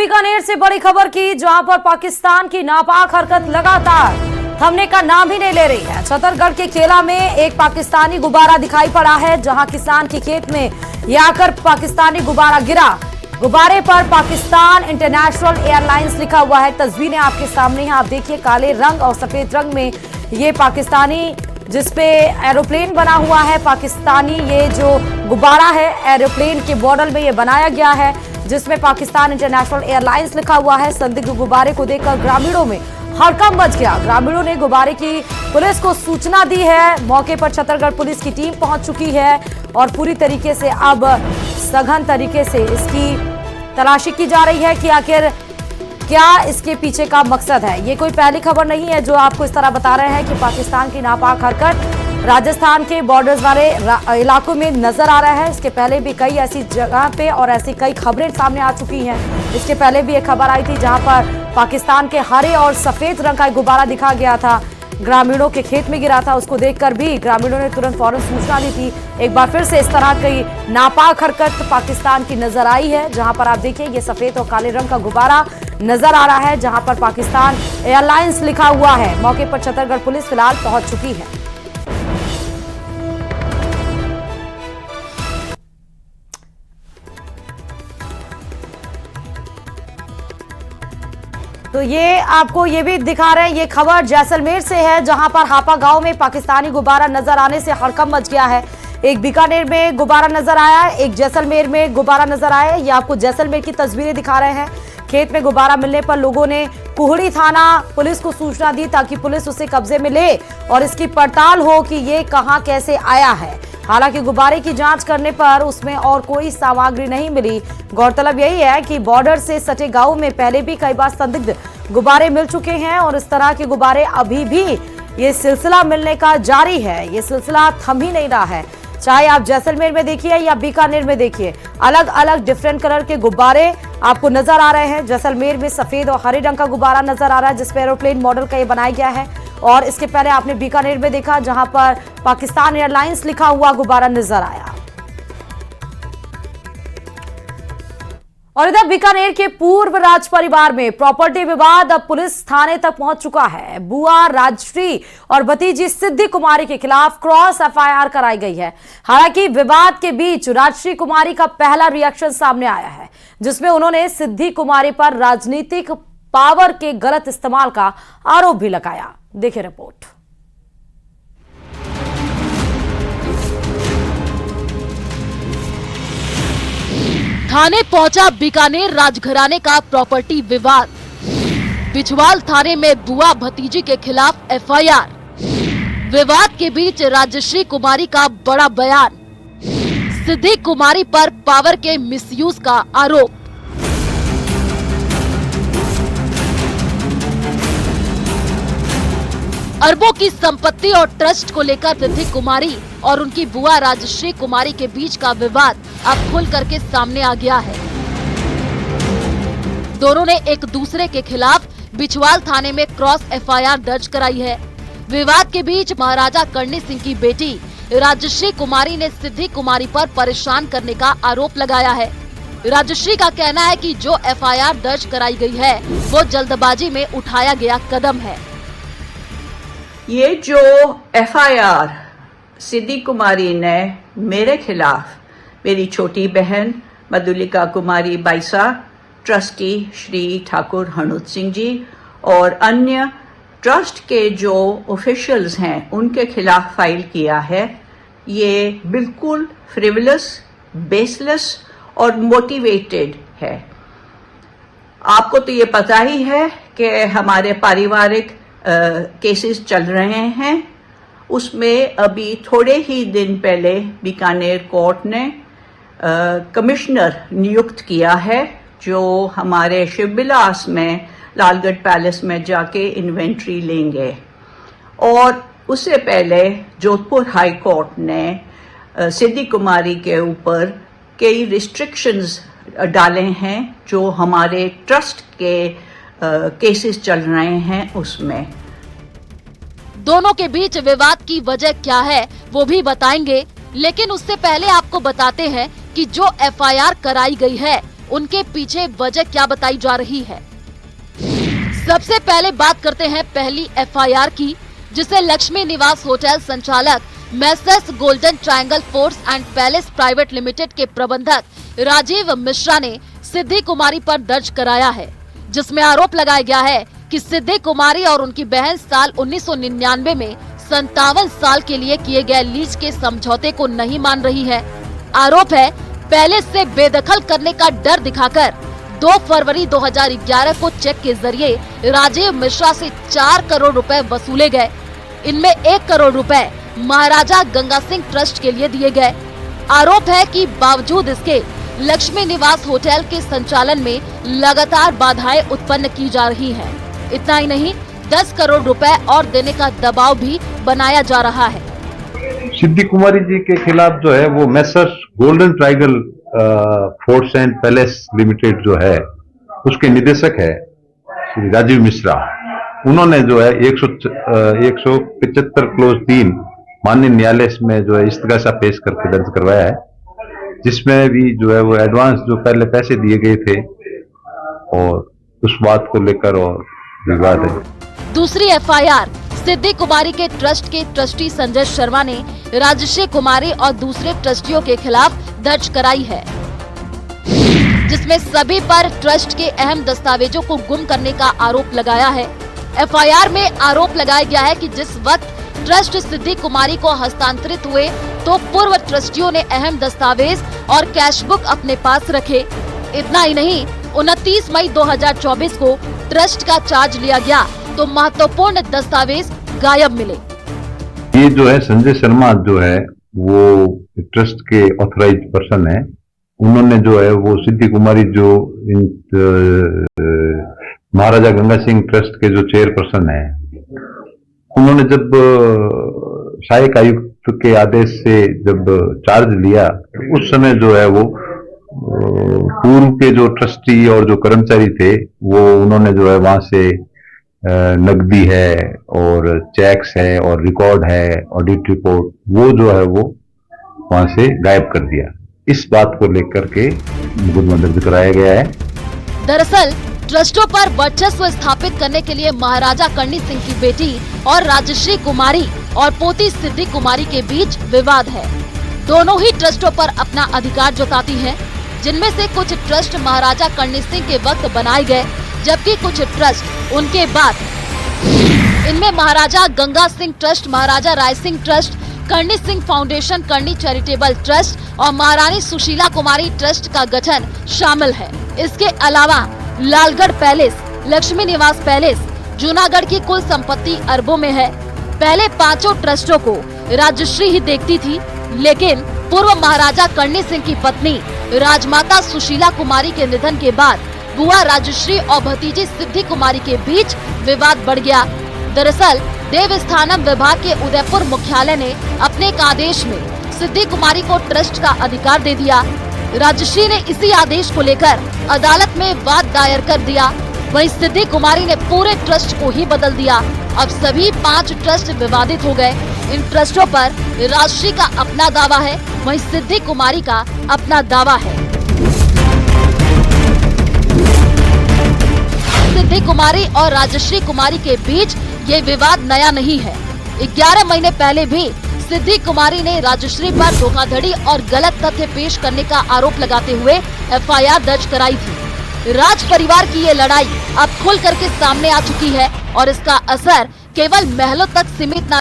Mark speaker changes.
Speaker 1: बीकानेर से बड़ी खबर की, जहां पर पाकिस्तान की नापाक हरकत लगातार थमने का नाम ही नहीं ले रही है। छतरगढ़ के केला में एक पाकिस्तानी गुब्बारा दिखाई पड़ा है, जहां किसान के खेत में यह आकर पाकिस्तानी गुब्बारा गिरा। गुब्बारे पर पाकिस्तान इंटरनेशनल एयरलाइंस लिखा हुआ है। तस्वीरें आपके सामने हैं, आप देखिए काले रंग और सफेद रंग में ये पाकिस्तानी, जिसपे एरोप्लेन बना हुआ है पाकिस्तानी। ये जो गुब्बारा है एरोप्लेन के मॉडल में ये बनाया गया है, जिसमें पाकिस्तान इंटरनेशनल एयरलाइंस लिखा हुआ है। संदिग्ध गुब्बारे को देखकर ग्रामीणों में हड़कंप मच गया। ग्रामीणों ने गुब्बारे की पुलिस को सूचना दी है। मौके पर छतरगढ़ पुलिस की टीम पहुंच चुकी है और पूरी तरीके से अब सघन तरीके से इसकी तलाशी की जा रही है कि आखिर क्या इसके पीछे का मकसद है। ये कोई पहली खबर नहीं है जो आपको इस तरह बता रहे हैं कि पाकिस्तान की नापाक हरकत राजस्थान के बॉर्डर्स वाले इलाकों में नजर आ रहा है। इसके पहले भी कई ऐसी जगह पे और ऐसी कई खबरें सामने आ चुकी हैं। इसके पहले भी एक खबर आई थी जहां पर पाकिस्तान के हरे और सफेद रंग का गुब्बारा दिखा गया था, ग्रामीणों के खेत में गिरा था। उसको देखकर भी ग्रामीणों ने तुरंत फौरन सूचना दी थी। एक बार फिर से इस तरह की नापाक हरकत पाकिस्तान की नजर आई है, जहां पर आप देखिए ये सफेद और काले रंग का गुब्बारा नजर आ रहा है, जहां पर पाकिस्तान एयरलाइंस लिखा हुआ है। मौके पर छतरगढ़ पुलिस फिलहाल पहुंच चुकी है। तो ये आपको ये भी दिखा रहे हैं, ये खबर जैसलमेर से है, जहां पर हापा गांव में पाकिस्तानी गुब्बारा नजर आने से हड़कंप मच गया है। एक बीकानेर में गुब्बारा नजर आया है, एक जैसलमेर में गुब्बारा नजर आया है। ये आपको जैसलमेर की तस्वीरें दिखा रहे हैं। खेत में गुब्बारा मिलने पर लोगों ने कुहड़ी थाना पुलिस को सूचना दी ताकि पुलिस उसे कब्जे में ले और इसकी पड़ताल हो कि ये कहां कैसे आया है। हालांकि गुब्बारे की जांच करने पर उसमें और कोई सामग्री नहीं मिली। गौरतलब यही है कि बॉर्डर से सटे गांव में पहले भी कई बार संदिग्ध गुब्बारे मिल चुके हैं और इस तरह के गुब्बारे अभी भी ये सिलसिला मिलने का जारी है। ये सिलसिला थम ही नहीं रहा है, चाहे आप जैसलमेर में देखिए या बीकानेर में देखिए, अलग अलग डिफरेंट कलर के गुब्बारे आपको नजर आ रहे हैं। जैसलमेर में सफेद और हरे रंग का गुब्बारा नजर आ रहा है, जिसपे एरोप्लेन मॉडल का ये बनाया गया है। और इसके पहले आपने बीकानेर में देखा जहां पर पाकिस्तान एयरलाइंस लिखा हुआ गुब्बारा नजर आया। और इधर बीकानेर के पूर्व राज परिवार में प्रॉपर्टी विवाद अब पुलिस थाने तक पहुंच चुका है। बुआ राजश्री और भतीजी सिद्धि कुमारी के खिलाफ क्रॉस एफआईआर कराई गई है। हालांकि विवाद के बीच राजश्री कुमारी का पहला रिएक्शन सामने आया है, जिसमें उन्होंने सिद्धि कुमारी पर राजनीतिक पावर के गलत इस्तेमाल का आरोप भी लगाया। देखिए रिपोर्ट।
Speaker 2: थाने पहुंचा बीकानेर राजघराने का प्रॉपर्टी विवाद। बिछवाल थाने में बुआ भतीजी के खिलाफ एफआईआर। विवाद के बीच राजश्री कुमारी का बड़ा बयान। सिद्धि कुमारी पर पावर के मिसयूज का आरोप। अरबों की संपत्ति और ट्रस्ट को लेकर सिद्धि कुमारी और उनकी बुआ राजश्री कुमारी के बीच का विवाद अब खुल करके सामने आ गया है। दोनों ने एक दूसरे के खिलाफ बिछवाल थाने में क्रॉस एफआईआर दर्ज कराई है। विवाद के बीच महाराजा करणी सिंह की बेटी राजश्री कुमारी ने सिद्धि कुमारी पर परेशान करने का आरोप लगाया है। राजश्री का कहना है कि जो एफआईआर दर्ज कराई गई है वो जल्दबाजी में उठाया गया कदम है।
Speaker 3: ये जो एफआईआर सिद्धि कुमारी ने मेरे खिलाफ, मेरी छोटी बहन मधुलिका कुमारी बाइसा, ट्रस्टी श्री ठाकुर हनुत सिंह जी और अन्य ट्रस्ट के जो ऑफिशियल्स हैं उनके खिलाफ फाइल किया है, ये बिल्कुल फ्रिवलस, बेसलेस और मोटिवेटेड है। आपको तो ये पता ही है कि हमारे पारिवारिक केसेस चल रहे हैं। उसमें अभी थोड़े ही दिन पहले बीकानेर कोर्ट ने कमिश्नर नियुक्त किया है, जो हमारे शिवबिलास में लालगढ़ पैलेस में जाके इन्वेंट्री लेंगे। और उससे पहले जोधपुर हाई कोर्ट ने सिद्धि कुमारी के ऊपर कई रिस्ट्रिक्शंस डाले हैं, जो हमारे ट्रस्ट के केसेस चल रहे हैं उसमें।
Speaker 2: दोनों के बीच विवाद की वजह क्या है वो भी बताएंगे, लेकिन उससे पहले आपको बताते हैं कि जो एफआईआर कराई गई है उनके पीछे वजह क्या बताई जा रही है। सबसे पहले बात करते हैं पहली एफआईआर की, जिसे लक्ष्मी निवास होटल संचालक Messrs golden triangle forts and palace private limited के प्रबंधक राजीव मिश्रा ने सिद्धि कुमारी पर दर्ज कराया है, जिसमें आरोप लगाया गया है कि सिद्धि कुमारी और उनकी बहन साल 1999 में 57 साल के लिए किए गए लीज के समझौते को नहीं मान रही है। आरोप है पैलेस से बेदखल करने का डर दिखाकर 2 फरवरी 2011 को चेक के जरिए राजीव मिश्रा से 4 करोड़ रुपए वसूले गए। इनमें 1 करोड़ रुपए महाराजा गंगा सिंह ट्रस्ट के लिए दिए गए। आरोप है कि बावजूद इसके लक्ष्मी निवास होटल के संचालन में लगातार बाधाएं उत्पन्न की जा रही हैं। इतना ही नहीं, 10 करोड़ रुपए और देने का दबाव भी बनाया जा रहा है।
Speaker 4: सिद्धि कुमारी जी के खिलाफ जो है वो Messrs golden triangle forts and palace limited जो है उसके निदेशक है श्री राजीव मिश्रा। उन्होंने जो है 175 क्लोज 3 माननीय न्यायालय में जो है इस्तीगासा पेश करके दर्ज करवाया है, जिसमें भी जो है वो एडवांस जो पहले पैसे दिए गए थे और उस बात को लेकर और विवाद है।
Speaker 2: दूसरी एफआईआर सिद्धि कुमारी के ट्रस्ट के ट्रस्टी संजय शर्मा ने राजश्री कुमारी और दूसरे ट्रस्टियों के खिलाफ दर्ज कराई है, जिसमें सभी पर ट्रस्ट के अहम दस्तावेजों को गुम करने का आरोप लगाया है। एफआईआर में आरोप लगाया गया है कि जिस वक्त ट्रस्ट सिद्धि कुमारी को हस्तांतरित हुए तो पूर्व ट्रस्टियों ने अहम दस्तावेज और कैश बुक अपने पास रखे। इतना ही नहीं, 29 मई 2024 को ट्रस्ट का चार्ज लिया गया तो महत्वपूर्ण दस्तावेज गायब मिले।
Speaker 4: ये जो है संजय शर्मा जो है वो ट्रस्ट के ऑथराइज पर्सन है। उन्होंने जो है वो सिद्धि कुमारी जो महाराजा गंगा सिंह ट्रस्ट के जो चेयरपर्सन है, उन्होंने जब सहायक आयुक्त के आदेश से जब चार्ज लिया उस समय जो है वो पूर्व के जो ट्रस्टी और जो कर्मचारी थे वो उन्होंने जो है वहां से नकदी है और चेक्स है और रिकॉर्ड है, ऑडिट रिपोर्ट, वो जो है वो वहां से गायब कर दिया। इस बात को लेकर के मुकदमा दर्ज कराया गया है।
Speaker 2: दरअसल ट्रस्टों पर वर्चस्व स्थापित करने के लिए महाराजा कर्णी सिंह की बेटी और राजश्री कुमारी और पोती सिद्धि कुमारी के बीच विवाद है। दोनों ही ट्रस्टों पर अपना अधिकार जताती हैं, जिनमें से कुछ ट्रस्ट महाराजा कर्णी सिंह के वक्त बनाए गए, जबकि कुछ ट्रस्ट उनके बाद। इनमें Maharaja Ganga Singh trust, Maharaja Rai Singh trust, Karni Singh foundation, Karni charitable trust और महारानी सुशीला कुमारी ट्रस्ट का गठन शामिल है। इसके अलावा लालगढ़ पैलेस, लक्ष्मी निवास पैलेस, जूनागढ़ की कुल संपत्ति अरबों में है। पहले 5 ट्रस्टों को राजश्री ही देखती थी, लेकिन पूर्व महाराजा कर्णी सिंह की पत्नी राजमाता सुशीला कुमारी के निधन के बाद बुआ राजश्री और भतीजी सिद्धि कुमारी के बीच विवाद बढ़ गया। दरअसल देवस्थानम विभाग के उदयपुर मुख्यालय ने अपने एक आदेश में सिद्धि कुमारी को ट्रस्ट का अधिकार दे दिया। राजश्री ने इसी आदेश को लेकर अदालत में वाद दायर कर दिया। वहीं सिद्धि कुमारी ने पूरे ट्रस्ट को ही बदल दिया। अब सभी 5 ट्रस्ट विवादित हो गए। इन ट्रस्टों पर राजश्री का अपना दावा है, वहीं सिद्धि कुमारी का अपना दावा है। सिद्धि कुमारी और राजश्री कुमारी के बीच ये विवाद नया नहीं है। 11 महीने पहले भी सिद्धि कुमारी ने राजश्री पर धोखाधड़ी और गलत तथ्य पेश करने का आरोप लगाते हुए एफआईआर दर्ज कराई थी। राज परिवार की ये लड़ाई अब खुल करके सामने आ चुकी है और इसका असर केवल महलों तक सीमित न